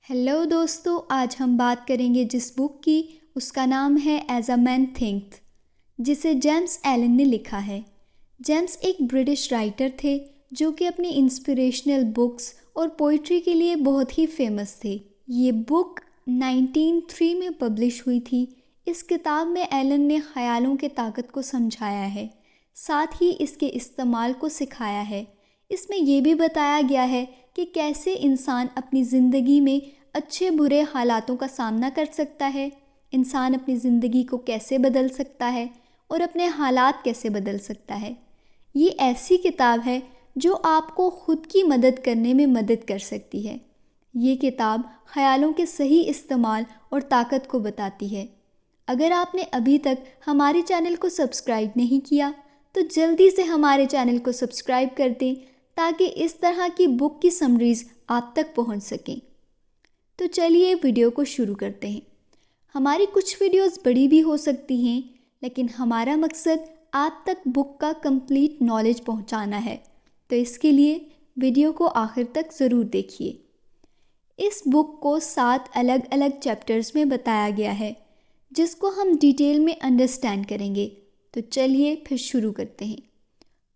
Hello दोस्तों, आज हम बात करेंगे जिस बुक की, उसका नाम है एज अ मैन थिंक, जिसे जेम्स एलन ने लिखा है। जेम्स एक ब्रिटिश राइटर थे जो कि अपनी इंस्पिरेशनल बुक्स और पोइट्री के लिए बहुत ही फेमस थे। ये बुक 1903 में पब्लिश हुई थी। इस किताब में एलन ने ख़यालों के ताकत को समझाया है, साथ ही इसके इस्तेमाल को सिखाया है। इसमें यह भी बताया गया है कि कैसे इंसान अपनी ज़िंदगी में अच्छे बुरे हालातों का सामना कर सकता है, इंसान अपनी ज़िंदगी को कैसे बदल सकता है और अपने हालात कैसे बदल सकता है। ये ऐसी किताब है जो आपको ख़ुद की मदद करने में मदद कर सकती है। ये किताब ख़यालों के सही इस्तेमाल और ताकत को बताती है। अगर आपने अभी तक हमारे चैनल को सब्सक्राइब नहीं किया तो जल्दी से हमारे चैनल को सब्सक्राइब कर दें ताकि इस तरह की बुक की समरीज़ आप तक पहुंच सकें। तो चलिए वीडियो को शुरू करते हैं। हमारी कुछ वीडियोस बड़ी भी हो सकती हैं, लेकिन हमारा मकसद आप तक बुक का कंप्लीट नॉलेज पहुंचाना है, तो इसके लिए वीडियो को आखिर तक ज़रूर देखिए। इस बुक को 7 अलग अलग चैप्टर्स में बताया गया है, जिसको हम डिटेल में अंडरस्टैंड करेंगे। तो चलिए फिर शुरू करते हैं।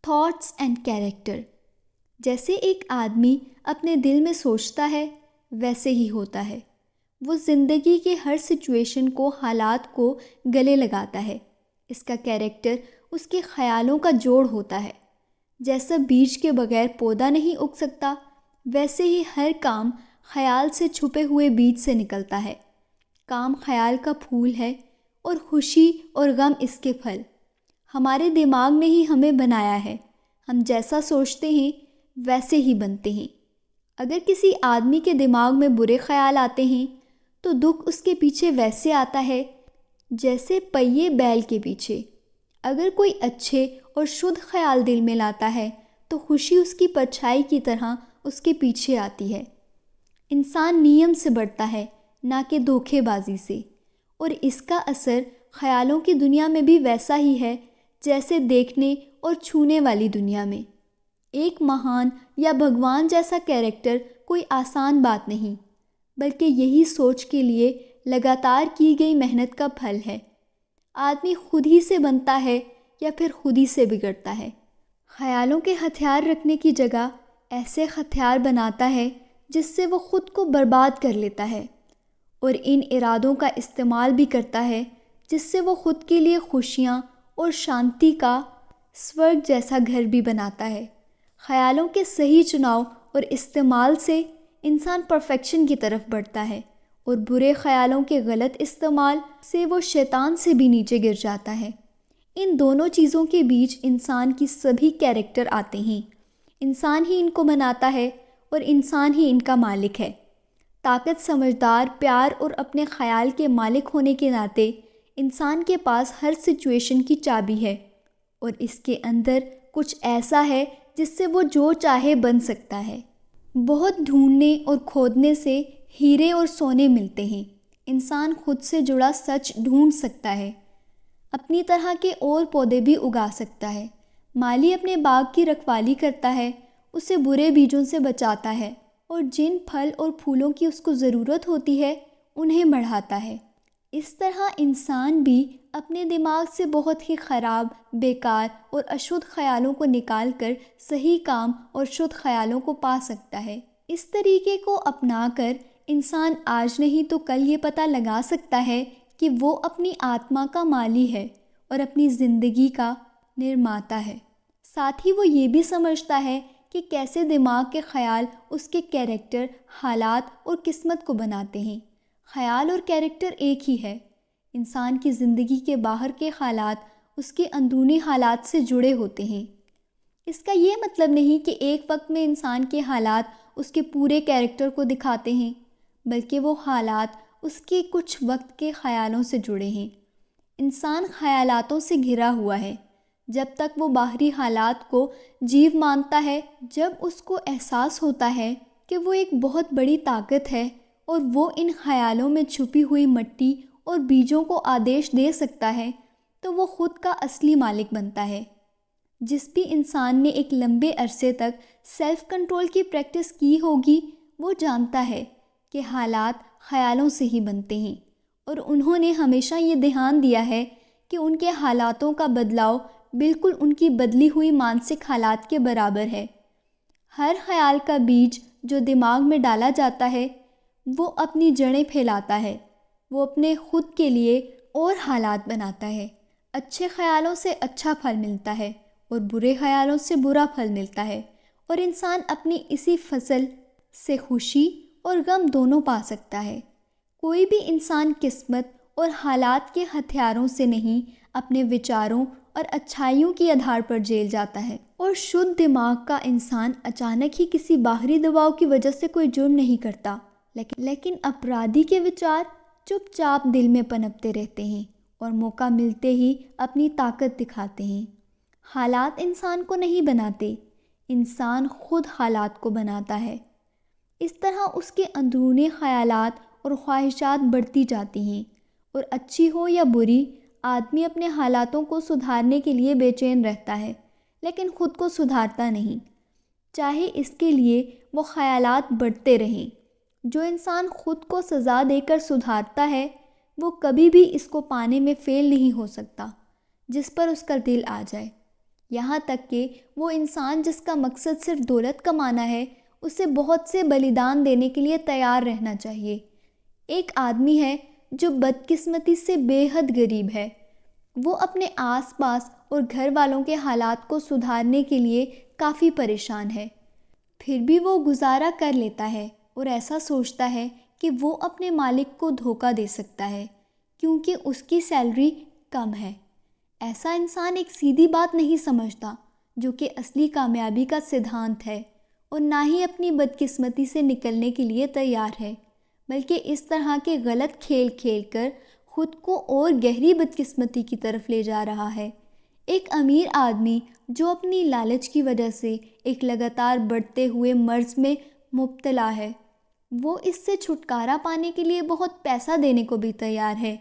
Thoughts and character. जैसे एक आदमी अपने दिल में सोचता है वैसे ही होता है। वो ज़िंदगी के हर सिचुएशन को, हालात को गले लगाता है। इसका कैरेक्टर उसके ख़यालों का जोड़ होता है। जैसा बीज के बगैर पौधा नहीं उग सकता, वैसे ही हर काम ख़याल से छुपे हुए बीज से निकलता है। काम ख़याल का फूल है और खुशी और गम इसके फल। हमारे दिमाग ने ही हमें बनाया है। हम जैसा सोचते हैं वैसे ही बनते हैं। अगर किसी आदमी के दिमाग में बुरे ख्याल आते हैं तो दुख उसके पीछे वैसे आता है जैसे पहिए बैल के पीछे। अगर कोई अच्छे और शुद्ध ख्याल दिल में लाता है तो खुशी उसकी परछाई की तरह उसके पीछे आती है। इंसान नियम से बढ़ता है, ना कि धोखेबाजी से, और इसका असर ख्यालों की दुनिया में भी वैसा ही है जैसे देखने और छूने वाली दुनिया में। एक महान या भगवान जैसा कैरेक्टर कोई आसान बात नहीं, बल्कि यही सोच के लिए लगातार की गई मेहनत का फल है। आदमी खुद ही से बनता है या फिर खुद ही से बिगड़ता है। ख्यालों के हथियार रखने की जगह ऐसे हथियार बनाता है जिससे वो खुद को बर्बाद कर लेता है, और इन इरादों का इस्तेमाल भी करता है जिससे वो खुद के लिए खुशियाँ और शांति का स्वर्ग जैसा घर भी बनाता है। ख़यालों के सही चुनाव और इस्तेमाल से इंसान परफेक्शन की तरफ बढ़ता है, और बुरे ख़यालों के गलत इस्तेमाल से वो शैतान से भी नीचे गिर जाता है। इन दोनों चीज़ों के बीच इंसान की सभी कैरेक्टर आते हैं। इंसान ही इनको बनाता है और इंसान ही इनका मालिक है। ताकत, समझदार, प्यार और अपने ख़याल के मालिक होने के नाते इंसान के पास हर सिचुएशन की चाबी है, और इसके अंदर कुछ ऐसा है जिससे वो जो चाहे बन सकता है। बहुत ढूंढने और खोदने से हीरे और सोने मिलते हैं। इंसान खुद से जुड़ा सच ढूंढ सकता है, अपनी तरह के और पौधे भी उगा सकता है। माली अपने बाग की रखवाली करता है, उसे बुरे बीजों से बचाता है, और जिन फल और फूलों की उसको ज़रूरत होती है उन्हें बढ़ाता है। इस तरह इंसान भी अपने दिमाग से बहुत ही ख़राब, बेकार और अशुद्ध ख़यालों को निकाल कर सही काम और शुद्ध ख़यालों को पा सकता है। इस तरीके को अपनाकर इंसान आज नहीं तो कल ये पता लगा सकता है कि वो अपनी आत्मा का माली है और अपनी ज़िंदगी का निर्माता है। साथ ही वो ये भी समझता है कि कैसे दिमाग के ख़याल उसके कैरेक्टर, हालात और किस्मत को बनाते हैं। ख़याल और कैरेक्टर एक ही है। इंसान की ज़िंदगी के बाहर के हालात उसके अंदरूनी हालात से जुड़े होते हैं। इसका ये मतलब नहीं कि एक वक्त में इंसान के हालात उसके पूरे कैरेक्टर को दिखाते हैं, बल्कि वो हालात उसके कुछ वक्त के ख़यालों से जुड़े हैं। इंसान ख़यालातों से घिरा हुआ है जब तक वो बाहरी हालात को जीव मानता है। जब उसको एहसास होता है कि वो एक बहुत बड़ी ताकत है और वो इन ख़यालों में छुपी हुई मिट्टी और बीजों को आदेश दे सकता है, तो वो खुद का असली मालिक बनता है। जिस भी इंसान ने एक लंबे अरसे तक सेल्फ़ कंट्रोल की प्रैक्टिस की होगी, वो जानता है कि हालात ख़यालों से ही बनते हैं और उन्होंने हमेशा ये ध्यान दिया है कि उनके हालातों का बदलाव बिल्कुल उनकी बदली हुई मानसिक हालात के बराबर है। हर ख़याल का बीज जो दिमाग में डाला जाता है वो अपनी जड़ें फैलाता है। वो अपने खुद के लिए और हालात बनाता है। अच्छे ख़यालों से अच्छा फल मिलता है और बुरे ख़यालों से बुरा फल मिलता है और इंसान अपनी इसी फसल से खुशी और गम दोनों पा सकता है। कोई भी इंसान किस्मत और हालात के हथियारों से नहीं, अपने विचारों और अच्छाइयों के आधार पर जेल जाता है। और शुद्ध दिमाग का इंसान अचानक ही किसी बाहरी दबाव की वजह से कोई जुर्म नहीं करता, लेकिन अपराधी के विचार चुपचाप दिल में पनपते रहते हैं और मौका मिलते ही अपनी ताकत दिखाते हैं। हालात इंसान को नहीं बनाते, इंसान खुद हालात को बनाता है। इस तरह उसके अंदरूनी ख़यालात और ख्वाहिशात बढ़ती जाती हैं और अच्छी हो या बुरी, आदमी अपने हालातों को सुधारने के लिए बेचैन रहता है लेकिन ख़ुद को सुधारता नहीं, चाहे इसके लिए वो ख़यालात बढ़ते रहें। जो इंसान ख़ुद को सज़ा देकर सुधारता है वो कभी भी इसको पाने में फ़ेल नहीं हो सकता जिस पर उसका दिल आ जाए। यहाँ तक कि वो इंसान जिसका मकसद सिर्फ दौलत कमाना है, उसे बहुत से बलिदान देने के लिए तैयार रहना चाहिए। एक आदमी है जो बदकिस्मती से बेहद गरीब है। वो अपने आसपास और घर वालों के हालात को सुधारने के लिए काफ़ी परेशान है, फिर भी वो गुजारा कर लेता है और ऐसा सोचता है कि वो अपने मालिक को धोखा दे सकता है क्योंकि उसकी सैलरी कम है। ऐसा इंसान एक सीधी बात नहीं समझता जो कि असली कामयाबी का सिद्धांत है और ना ही अपनी बदकिस्मती से निकलने के लिए तैयार है, बल्कि इस तरह के गलत खेल खेलकर खुद को और गहरी बदकिस्मती की तरफ ले जा रहा है। एक अमीर आदमी जो अपनी लालच की वजह से एक लगातार बढ़ते हुए मर्ज में मुब्तला है, वो इससे छुटकारा पाने के लिए बहुत पैसा देने को भी तैयार है,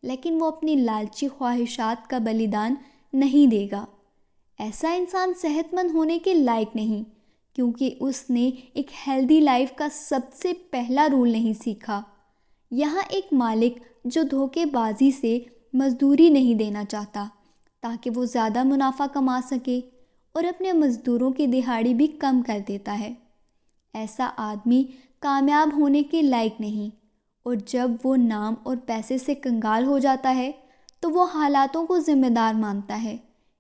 लेकिन वो अपनी लालची ख्वाहिशात का बलिदान नहीं देगा। ऐसा इंसान सेहतमंद होने के लायक नहीं, क्योंकि उसने एक हेल्दी लाइफ का सबसे पहला रूल नहीं सीखा। यहाँ एक मालिक जो धोखेबाजी से मजदूरी नहीं देना चाहता ताकि वो ज़्यादा मुनाफा कमा सके और अपने मज़दूरों की दिहाड़ी भी कम कर देता है। ऐसा आदमी कामयाब होने के लायक नहीं, और जब वो नाम और पैसे से कंगाल हो जाता है तो वो हालातों को ज़िम्मेदार मानता है,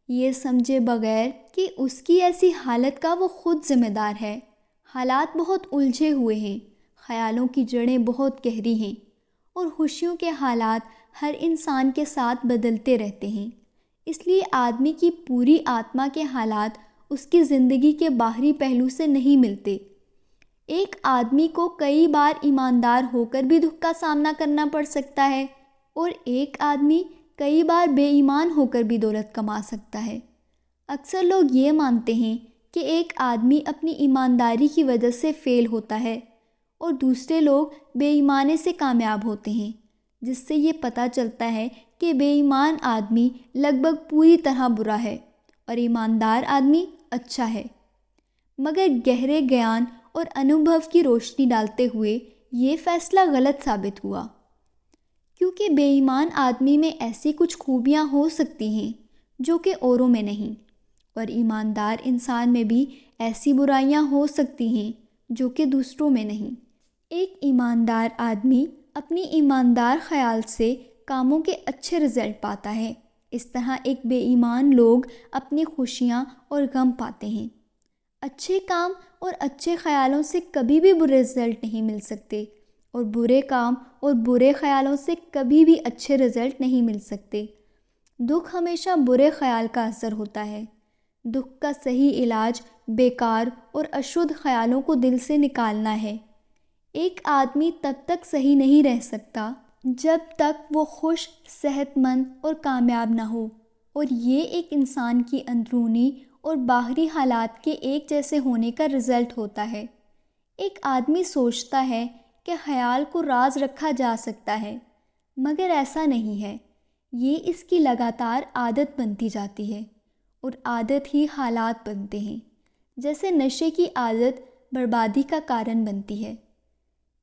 ये समझे बगैर कि उसकी ऐसी हालत का वो खुद ज़िम्मेदार है। हालात बहुत उलझे हुए हैं, ख़यालों की जड़ें बहुत गहरी हैं और खुशियों के हालात हर इंसान के साथ बदलते रहते हैं। इसलिए आदमी की पूरी आत्मा के हालात उसकी ज़िंदगी के बाहरी पहलू से नहीं मिलते। एक आदमी को कई बार ईमानदार होकर भी दुख का सामना करना पड़ सकता है और एक आदमी कई बार बेईमान होकर भी दौलत कमा सकता है। अक्सर लोग ये मानते हैं कि एक आदमी अपनी ईमानदारी की वजह से फ़ेल होता है और दूसरे लोग बेईमानी से कामयाब होते हैं, जिससे ये पता चलता है कि बेईमान आदमी लगभग पूरी तरह बुरा है और ईमानदार आदमी अच्छा है। मगर गहरे ज्ञान और अनुभव की रोशनी डालते हुए ये फ़ैसला गलत साबित हुआ, क्योंकि बेईमान आदमी में ऐसी कुछ खूबियाँ हो सकती हैं जो कि औरों में नहीं, और ईमानदार इंसान में भी ऐसी बुराइयाँ हो सकती हैं जो कि दूसरों में नहीं। एक ईमानदार आदमी अपनी ईमानदार ख्याल से कामों के अच्छे रिज़ल्ट पाता है। इस तरह एक बेईमान लोग अपनी खुशियाँ और गम पाते हैं। अच्छे काम और अच्छे ख्यालों से कभी भी बुरे रिज़ल्ट नहीं मिल सकते और बुरे काम और बुरे ख्यालों से कभी भी अच्छे रिज़ल्ट नहीं मिल सकते। दुख हमेशा बुरे ख्याल का असर होता है। दुख का सही इलाज बेकार और अशुद्ध ख्यालों को दिल से निकालना है। एक आदमी तब तक सही नहीं रह सकता जब तक वो खुश, सेहतमंद और कामयाब ना हो, और ये एक इंसान की अंदरूनी और बाहरी हालात के एक जैसे होने का रिज़ल्ट होता है। एक आदमी सोचता है कि ख्याल को राज रखा जा सकता है, मगर ऐसा नहीं है। ये इसकी लगातार आदत बनती जाती है और आदत ही हालात बनते हैं। जैसे नशे की आदत बर्बादी का कारण बनती है।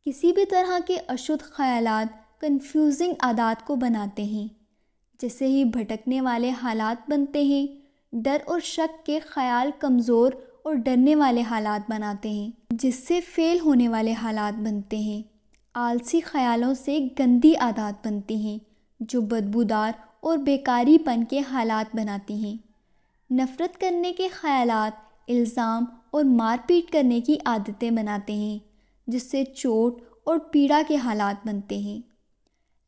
किसी भी तरह के अशुद्ध ख़यालात कंफ्यूजिंग आदात को बनाते हैं। जैसे ही भटकने वाले हालात बनते हैं, डर और शक के ख़याल कमज़ोर और डरने वाले हालात बनाते हैं, जिससे फ़ेल होने वाले हालात बनते हैं। आलसी ख़यालों से गंदी आदत बनती हैं जो बदबूदार और बेकारीपन के हालात बनाती हैं। नफ़रत करने के ख़यालात इल्ज़ाम और मारपीट करने की आदतें बनाते हैं, जिससे चोट और पीड़ा के हालात बनते हैं।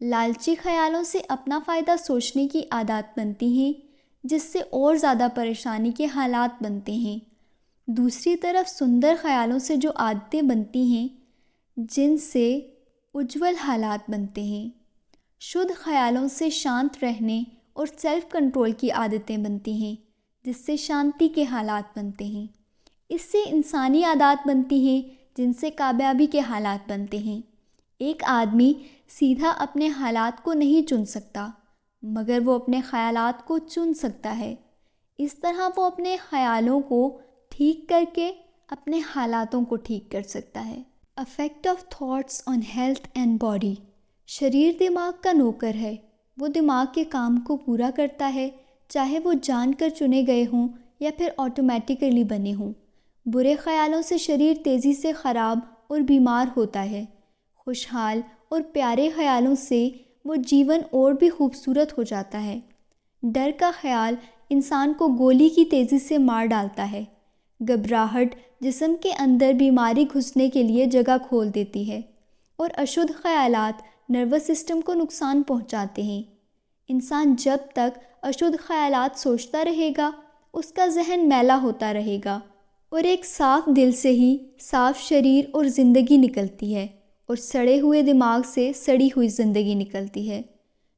लालची ख़यालों से अपना फ़ायदा सोचने की आदत बनती है, जिससे और ज़्यादा परेशानी के हालात बनते हैं। दूसरी तरफ सुंदर ख़यालों से जो आदतें बनती हैं, जिनसे उज्जवल हालात बनते हैं। शुद्ध ख़यालों से शांत रहने और सेल्फ़ कंट्रोल की आदतें बनती हैं, जिससे शांति के हालात बनते हैं। इससे इंसानी आदत बनती हैं, जिनसे कामयाबी के हालात बनते हैं। एक आदमी सीधा अपने हालात को नहीं चुन सकता, मगर वो अपने ख़यालात को चुन सकता है। इस तरह वो अपने ख़यालों को ठीक करके अपने हालातों को ठीक कर सकता है। Affect of thoughts on health and body. शरीर दिमाग का नौकर है। वो दिमाग के काम को पूरा करता है, चाहे वो जानकर चुने गए हों या फिर ऑटोमेटिकली बने हों। बुरे ख़यालों से शरीर तेज़ी से ख़राब और बीमार होता है। खुशहाल और प्यारे ख़यालों से वो जीवन और भी खूबसूरत हो जाता है। डर का ख़याल इंसान को गोली की तेज़ी से मार डालता है। घबराहट जिस्म के अंदर बीमारी घुसने के लिए जगह खोल देती है और अशुद्ध ख़यालात नर्वस सिस्टम को नुकसान पहुंचाते हैं। इंसान जब तक अशुद्ध ख़यालात सोचता रहेगा, उसका जहन मैला होता रहेगा और एक साफ़ दिल से ही साफ़ शरीर और ज़िंदगी निकलती है और सड़े हुए दिमाग से सड़ी हुई ज़िंदगी निकलती है।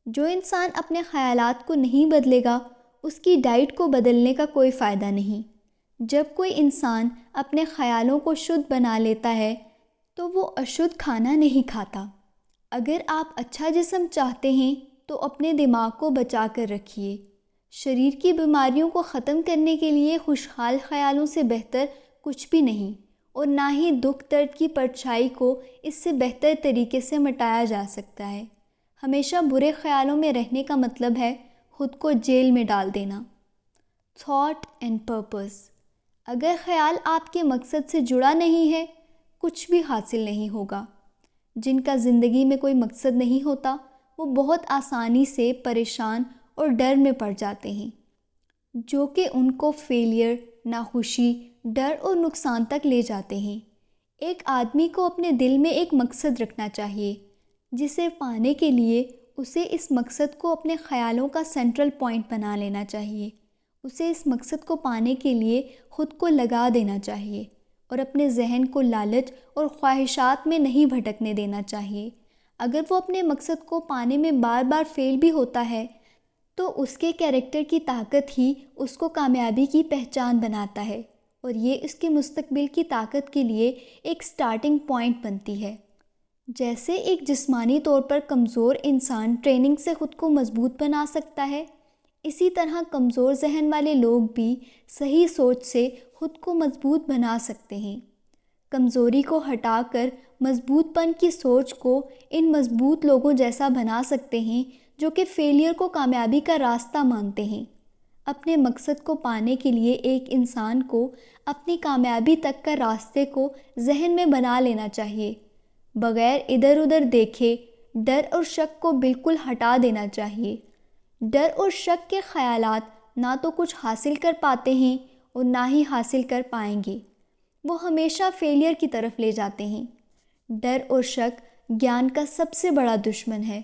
जो इंसान अपने ख़यालात को नहीं बदलेगा, उसकी डाइट को बदलने का कोई फ़ायदा नहीं। जब कोई इंसान अपने ख़यालों को शुद्ध बना लेता है, तो वो अशुद्ध खाना नहीं खाता। अगर आप अच्छा जिस्म चाहते हैं, तो अपने दिमाग को बचा कर रखिए। शरीर की बीमारियों को ख़त्म करने के लिए खुशहाल ख़यालों से बेहतर कुछ भी नहीं, और ना ही दुख दर्द की परछाई को इससे बेहतर तरीके से मिटाया जा सकता है। हमेशा बुरे ख़यालों में रहने का मतलब है ख़ुद को जेल में डाल देना। Thought and purpose. अगर ख़याल आपके मकसद से जुड़ा नहीं है, कुछ भी हासिल नहीं होगा। जिनका ज़िंदगी में कोई मकसद नहीं होता, वो बहुत आसानी से परेशान और डर में पड़ जाते हैं, जो कि उनको फेलियर, नाखुशी, डर और नुकसान तक ले जाते हैं। एक आदमी को अपने दिल में एक मकसद रखना चाहिए, जिसे पाने के लिए उसे इस मकसद को अपने ख़यालों का सेंट्रल पॉइंट बना लेना चाहिए। उसे इस मकसद को पाने के लिए ख़ुद को लगा देना चाहिए और अपने जहन को लालच और ख्वाहिशात में नहीं भटकने देना चाहिए। अगर वो अपने मकसद को पाने में बार बार फेल भी होता है, तो उसके कैरेक्टर की ताकत ही उसको कामयाबी की पहचान बनाता है और ये उसके मुस्तकबिल की ताकत के लिए एक स्टार्टिंग पॉइंट बनती है। जैसे एक जिस्मानी तौर पर कमज़ोर इंसान ट्रेनिंग से ख़ुद को मजबूत बना सकता है, इसी तरह कमज़ोर जहन वाले लोग भी सही सोच से ख़ुद को मजबूत बना सकते हैं। कमज़ोरी को हटाकर मजबूतपन की सोच को इन मजबूत लोगों जैसा बना सकते हैं, जो कि फेलियर को कामयाबी का रास्ता मानते हैं। अपने मकसद को पाने के लिए एक इंसान को अपनी कामयाबी तक का रास्ते को जहन में बना लेना चाहिए। बग़ैर इधर उधर देखे डर और शक को बिल्कुल हटा देना चाहिए। डर और शक के ख़यालात ना तो कुछ हासिल कर पाते हैं और ना ही हासिल कर पाएंगे। वो हमेशा फेलियर की तरफ ले जाते हैं। डर और शक ज्ञान का सबसे बड़ा दुश्मन है।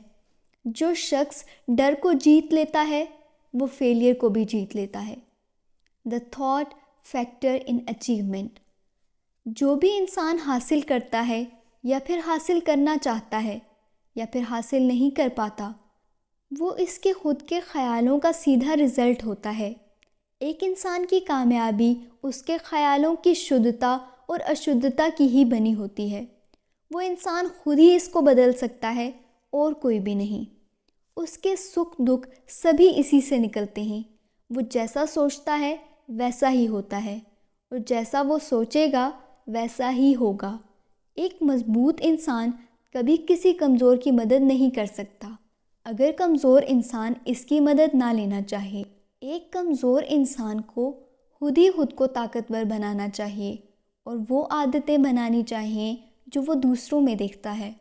जो शख्स डर को जीत लेता है, वो फेलियर को भी जीत लेता है। The thought factor in achievement. जो भी इंसान हासिल करता है या फिर हासिल करना चाहता है या फिर हासिल नहीं कर पाता, वो इसके ख़ुद के ख़यालों का सीधा रिज़ल्ट होता है। एक इंसान की कामयाबी उसके ख़यालों की शुद्धता और अशुद्धता की ही बनी होती है। वो इंसान खुद ही इसको बदल सकता है और कोई भी नहीं। उसके सुख दुख सभी इसी से निकलते हैं। वो जैसा सोचता है वैसा ही होता है और जैसा वो सोचेगा वैसा ही होगा। एक मजबूत इंसान कभी किसी कमज़ोर की मदद नहीं कर सकता अगर कमज़ोर इंसान इसकी मदद ना लेना चाहे। एक कमज़ोर इंसान को खुद को ताकतवर बनाना चाहिए और वो आदतें बनानी चाहिए जो वो दूसरों में देखता है।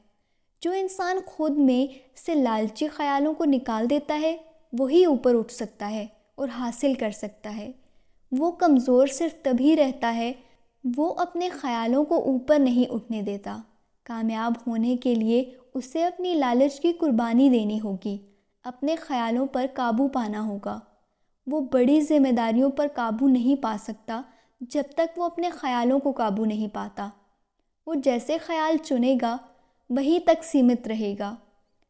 जो इंसान खुद में से लालची ख्यालों को निकाल देता है वही ऊपर उठ सकता है और हासिल कर सकता है। वो कमज़ोर सिर्फ तभी रहता है वो अपने ख्यालों को ऊपर नहीं उठने देता। कामयाब होने के लिए उसे अपनी लालच की कुर्बानी देनी होगी, अपने ख्यालों पर काबू पाना होगा। वो बड़ी जिम्मेदारियों पर काबू नहीं पा सकता जब तक वो अपने ख्यालों को काबू नहीं पाता। वो जैसे ख्याल चुनेगा वहीं तक सीमित रहेगा।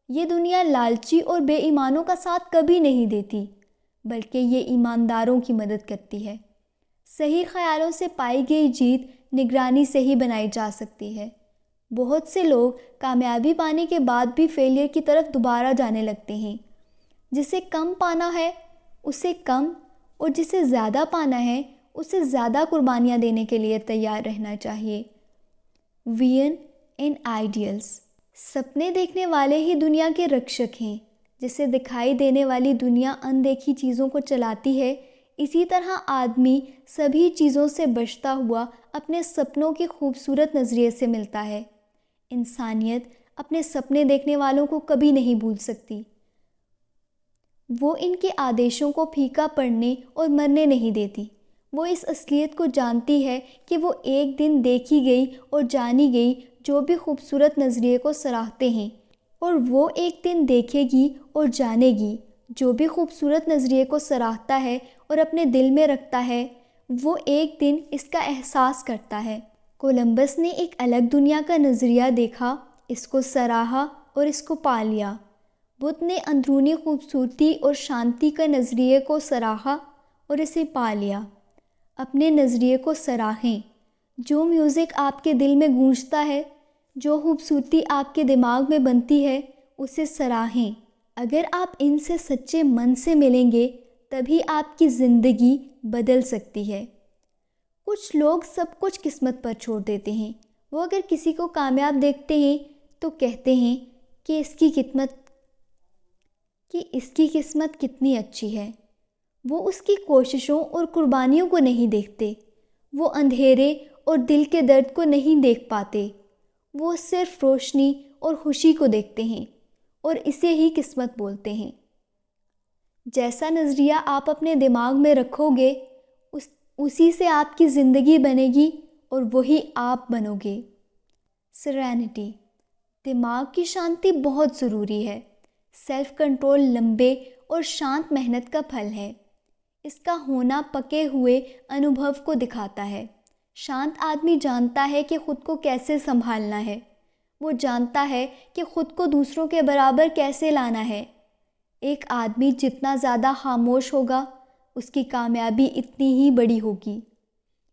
ये दुनिया लालची और बेईमानों का साथ कभी नहीं देती, बल्कि ये ईमानदारों की मदद करती है। सही ख्यालों से पाई गई जीत निगरानी से ही बनाई जा सकती है। बहुत से लोग कामयाबी पाने के बाद भी फेलियर की तरफ दोबारा जाने लगते हैं। जिसे कम पाना है उसे कम और जिसे ज़्यादा पाना है उसे ज़्यादा कुर्बानियाँ देने के लिए तैयार रहना चाहिए। Vision and ideals. सपने देखने वाले ही दुनिया के रक्षक हैं। जिसे दिखाई देने वाली दुनिया अनदेखी चीज़ों को चलाती है, इसी तरह आदमी सभी चीज़ों से बचता हुआ अपने सपनों की खूबसूरत नज़रिए से मिलता है। इंसानियत अपने सपने देखने वालों को कभी नहीं भूल सकती। वो इनके आदेशों को फीका पड़ने और मरने नहीं देती। वो इस असलियत को जानती है कि वो एक दिन देखी गई और जानी गई जो भी खूबसूरत नज़रिए को सराहते हैं, और वो एक दिन देखेगी और जानेगी जो भी खूबसूरत नज़रिए को सराहता है और अपने दिल में रखता है, वो एक दिन इसका एहसास करता है। कोलंबस ने एक अलग दुनिया का नज़रिया देखा, इसको सराहा और इसको पा लिया। बुद्ध ने अंदरूनी खूबसूरती और शांति का नज़रिए को सराहा और इसे पा लिया। अपने नज़रिए को सराहें। जो म्यूज़िक आपके दिल में गूंजता है, जो खूबसूरती आपके दिमाग में बनती है, उसे सराहें। अगर आप इनसे सच्चे मन से मिलेंगे तभी आपकी ज़िंदगी बदल सकती है। कुछ लोग सब कुछ किस्मत पर छोड़ देते हैं। वो अगर किसी को कामयाब देखते हैं तो कहते हैं कि इसकी किस्मत कितनी अच्छी है। वो उसकी कोशिशों और कुर्बानियों को नहीं देखते। वो अंधेरे और दिल के दर्द को नहीं देख पाते। वो सिर्फ रोशनी और खुशी को देखते हैं और इसे ही किस्मत बोलते हैं। जैसा नज़रिया आप अपने दिमाग में रखोगे उसी से आपकी ज़िंदगी बनेगी और वही आप बनोगे। सेरेनिटी। दिमाग की शांति बहुत ज़रूरी है। सेल्फ कंट्रोल लंबे और शांत मेहनत का फल है। इसका होना पके हुए अनुभव को दिखाता है। शांत आदमी जानता है कि ख़ुद को कैसे संभालना है। वो जानता है कि ख़ुद को दूसरों के बराबर कैसे लाना है। एक आदमी जितना ज़्यादा खामोश होगा उसकी कामयाबी इतनी ही बड़ी होगी।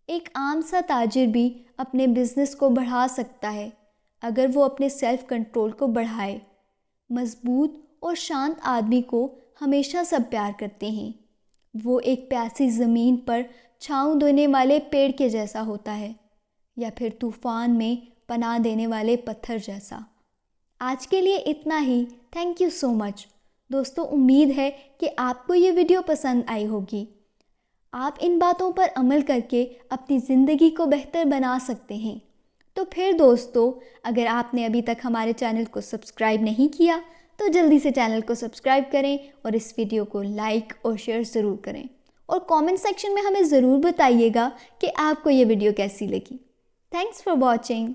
एक आम सा ताजिर भी अपने बिज़नेस को बढ़ा सकता है अगर वो अपने सेल्फ कंट्रोल को बढ़ाए। मज़बूत और शांत आदमी को हमेशा सब प्यार करते हैं। वो एक प्यासी ज़मीन पर छाँव देने वाले पेड़ के जैसा होता है या फिर तूफ़ान में पनाह देने वाले पत्थर जैसा। आज के लिए इतना ही। थैंक यू सो मच दोस्तों। उम्मीद है कि आपको ये वीडियो पसंद आई होगी। आप इन बातों पर अमल करके अपनी ज़िंदगी को बेहतर बना सकते हैं। तो फिर दोस्तों, अगर आपने अभी तक हमारे चैनल को सब्सक्राइब नहीं किया तो जल्दी से चैनल को सब्सक्राइब करें और इस वीडियो को लाइक और शेयर ज़रूर करें, और कमेंट सेक्शन में हमें ज़रूर बताइएगा कि आपको ये वीडियो कैसी लगी। Thanks for watching.